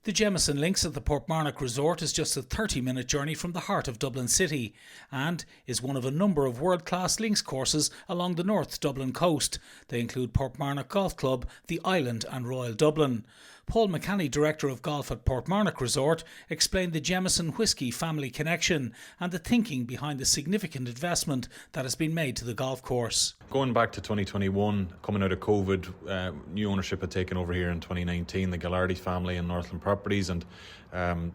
The Jameson Links at the Portmarnock Resort is just a 30-minute journey from the heart of Dublin City and is one of a number of world-class links courses along the North Dublin coast. They include Portmarnock Golf Club, the Island and Royal Dublin. Paul McCanny, Director of Golf at Portmarnock Resort, explained the Jameson whisky family connection and the thinking behind the significant investment that has been made to the golf course. Going back to 2021, coming out of COVID, new ownership had taken over here in 2019, the Gallardi family and Northland Properties, and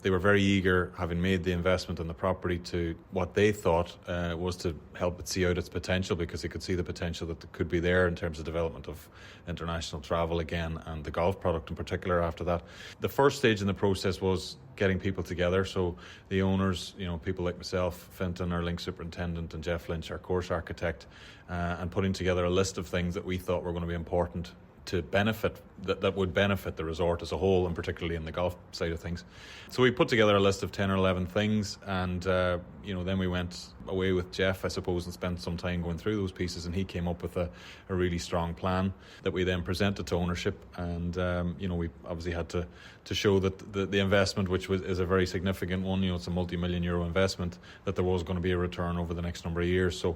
they were very eager, having made the investment in the property, to what they thought was to help it see out its potential, because they could see the potential that could be there in terms of development of international travel again, and the golf product in particular after that. The first stage in the process was getting people together, so the owners, people like myself, Fintan, our link superintendent, and Jeff Lynch, our course architect, and putting together a list of things that we thought were going to be important to benefit, that would benefit the resort as a whole, and particularly in the golf side of things. So we put together a list of 10 or 11 things, and then we went away with Jeff, I suppose, and spent some time going through those pieces, and he came up with a really strong plan that we then presented to ownership. And we obviously had to show that the investment, which is a very significant one, it's a multi-million euro investment, that there was going to be a return over the next number of years. So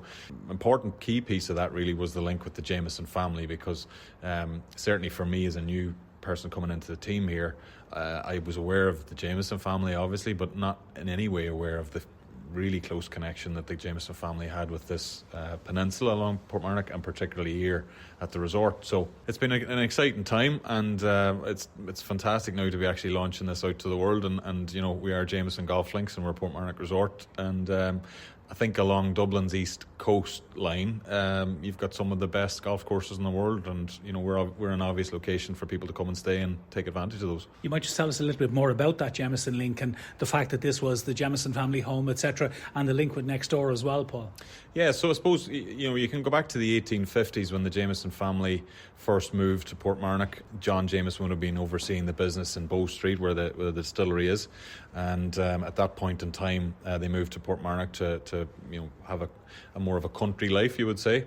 important key piece of that really was the link with the Jameson family, because certainly for me as a new person coming into the team here, I was aware of the Jameson family obviously, but not in any way aware of the really close connection that the Jameson family had with this peninsula along Portmarnock, and particularly here at the resort. So it's been an exciting time, and it's fantastic now to be actually launching this out to the world. And we are Jameson Golf Links, and we're Portmarnock Resort, and I think along Dublin's east coastline, you've got some of the best golf courses in the world, and we're an obvious location for people to come and stay and take advantage of those. You might just tell us a little bit more about that Jameson link and the fact that this was the Jameson family home, etc., and the link with next door as well, Paul. Yeah, so I suppose you can go back to the 1850s when the Jameson family first moved to Portmarnock. John Jameson would have been overseeing the business in Bow Street, where the distillery is, and at that point in time, they moved to Portmarnock to have a more of a country life, you would say.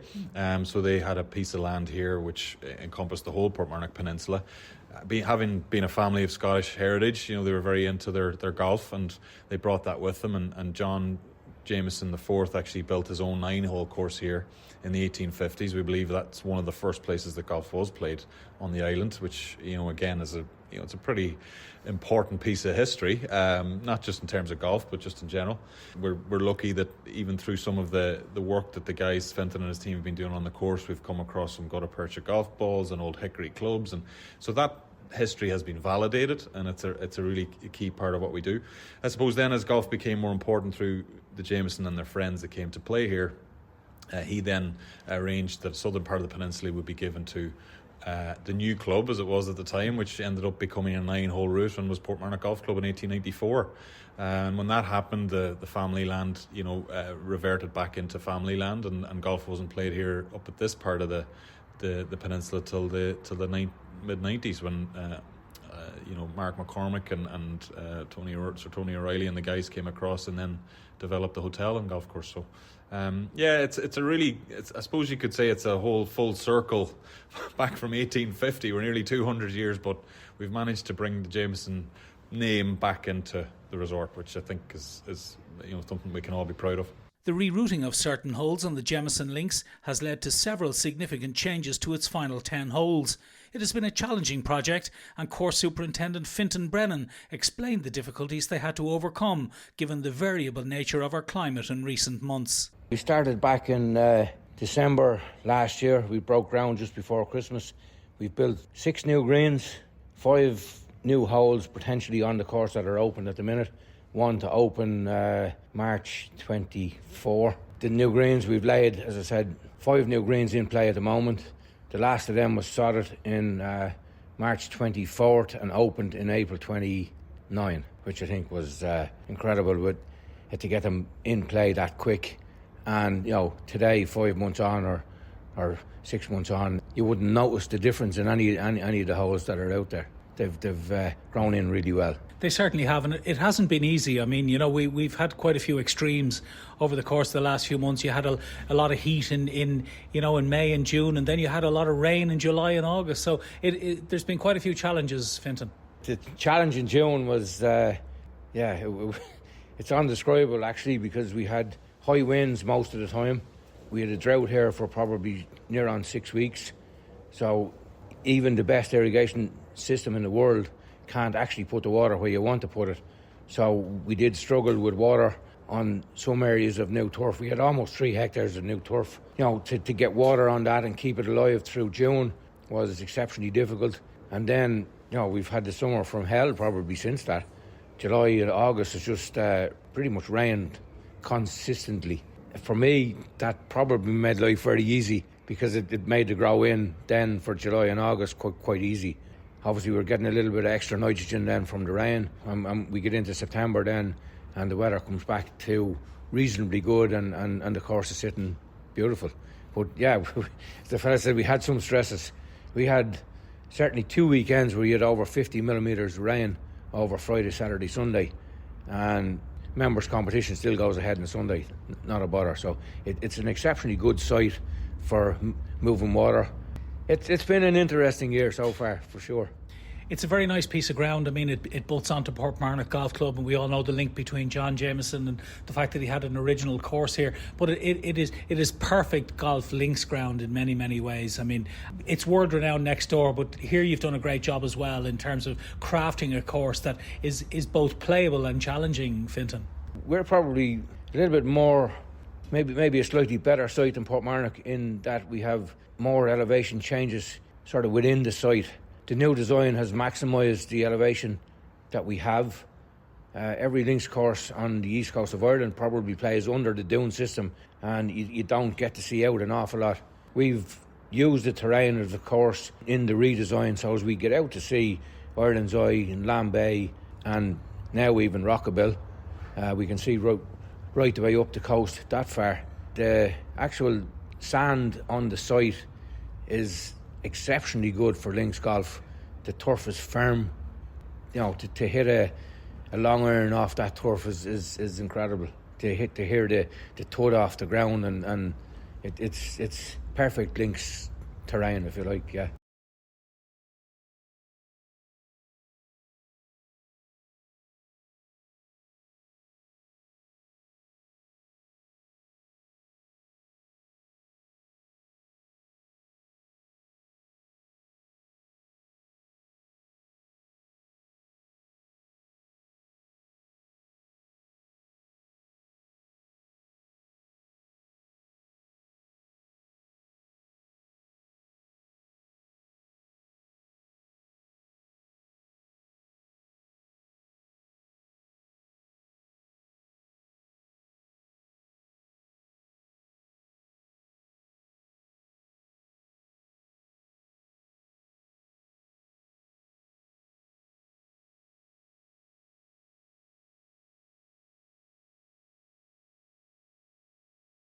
So they had a piece of land here which encompassed the whole Portmarnock Peninsula. Having been a family of Scottish heritage, they were very into their golf, and they brought that with them. And John Jameson IV actually built his own 9-hole course here in the 1850s. We believe that's one of the first places that golf was played on the island, which again is it's a pretty important piece of history, not just in terms of golf but just in general. We're lucky that even through some of the work that the guys, Fintan and his team, have been doing on the course, we've come across some gutta percha golf balls and old hickory clubs, and so that history has been validated, and it's a really key part of what we do. I suppose then, as golf became more important through the Jameson and their friends that came to play here, he then arranged that the southern part of the peninsula would be given to the new club, as it was at the time, which ended up becoming a 9-hole route and was Portmarnock Golf Club in 1894. And when that happened, the family land reverted back into family land, and golf wasn't played here up at this part of the peninsula till the mid-90s, when Mark McCormick and Tony O'Reilly and the guys came across and then developed the hotel and golf course. So I suppose you could say it's a whole full circle back from 1850. We're nearly 200 years, but we've managed to bring the Jameson name back into the resort, which I think is something we can all be proud of. The rerouting of certain holes on the Jameson Links has led to several significant changes to its final 10 holes. It has been a challenging project, and course superintendent Fintan Brennan explained the difficulties they had to overcome given the variable nature of our climate in recent months. We started back in December last year. We broke ground just before Christmas. We've built 6 new greens, 5 new holes potentially on the course that are open at the minute. One to open March 24. The new greens we've laid, as I said, 5 new greens in play at the moment. The last of them was sodded in March 24th and opened in April 29, which I think was incredible. We had to get them in play that quick. And today, 5 months on or 6 months on, you wouldn't notice the difference in any of the holes that are out there. They've grown in really well. They certainly have, and it hasn't been easy. I mean, we've had quite a few extremes over the course of the last few months. You had a lot of heat in May and June, and then you had a lot of rain in July and August. So there's been quite a few challenges, Fintan. The challenge in June was, it's undescribable actually, because we had high winds most of the time. We had a drought here for probably near on 6 weeks. So even the best irrigation system in the world can't actually put the water where you want to put it. So we did struggle with water on some areas of new turf. We had almost 3 hectares of new turf. To get water on that and keep it alive through June was exceptionally difficult. And then, we've had the summer from hell probably since that. July and August has just pretty much rained consistently. For me, that probably made life very easy, because it made the grow in then for July and August quite easy. Obviously, we're getting a little bit of extra nitrogen then from the rain. We get into September then, and the weather comes back to reasonably good, and the course is sitting beautiful. But yeah, the fella said we had some stresses. We had certainly 2 weekends where you had over 50 millimetres of rain over Friday, Saturday, Sunday, and members' competition still goes ahead on Sunday, not a bother. So it's an exceptionally good site for moving water. It's been an interesting year so far, for sure. It's a very nice piece of ground. I mean, it butts onto Portmarnock Golf Club, and we all know the link between John Jameson and the fact that he had an original course here. But it is perfect golf links ground in many, many ways. I mean, it's world renowned next door, but here you've done a great job as well in terms of crafting a course that is both playable and challenging, Fintan. We're probably a little bit more, maybe a slightly better site than Portmarnock, in that we have more elevation changes sort of within the site. The new design has maximised the elevation that we have. Every links course on the east coast of Ireland probably plays under the dune system, and you don't get to see out an awful lot. We've used the terrain of the course in the redesign, so as we get out to see Ireland's Eye and Lamb Bay, and now even Rockabill, we can see right the way up the coast that far. The actual sand on the site is exceptionally good for links golf. The turf is firm. To hit a long iron off that turf is incredible. To hear the thud off the ground, and it's perfect links terrain, if you like, yeah.